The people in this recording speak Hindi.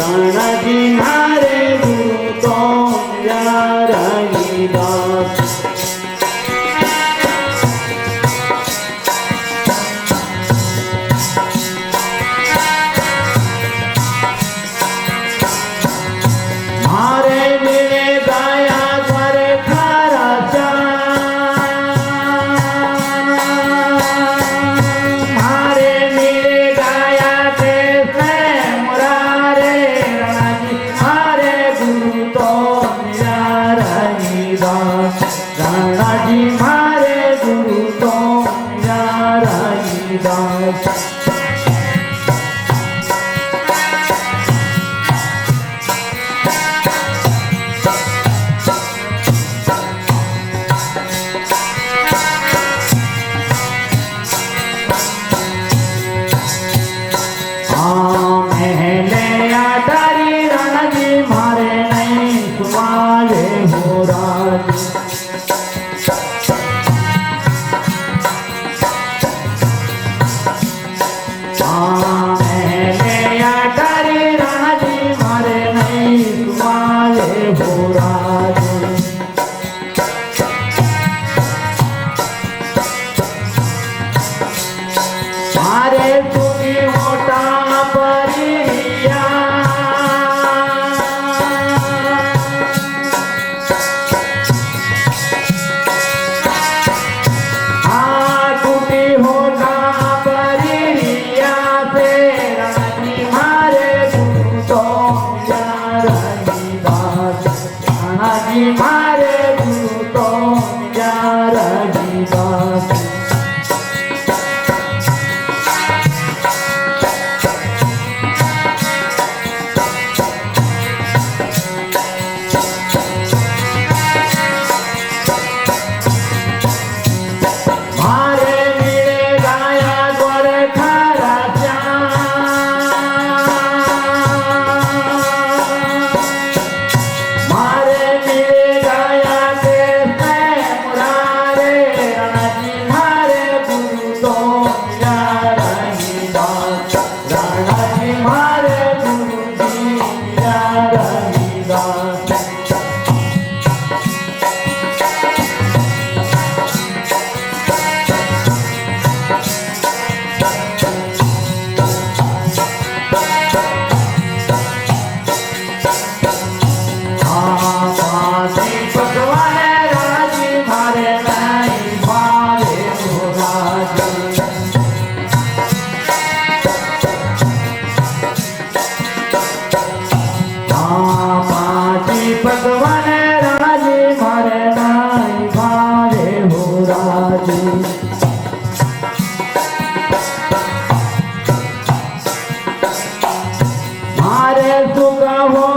राणाजी मारे गुरु तो रविदास मारे मिले गाया द्वारे थारा मारे मिले गाया के मुरारे राणाजी मारे गुरु तो रविदास राणाजी मारे गुरु तो रविदास मारे नहीं तुम्हारे हो राज मारे नहीं तुम्हारे हो राज मारे तुम्ही मोठा परिया मारे गुरु तो रविदास मारे मिले गाया गोरे थारा मारे मिले गाया के मुरारे राणाजी मारे गुरु तो रविदास राणाजी मारे गुरु रविदास भगवान राजी मारे नाई मारे हो राजी मारे सुख हो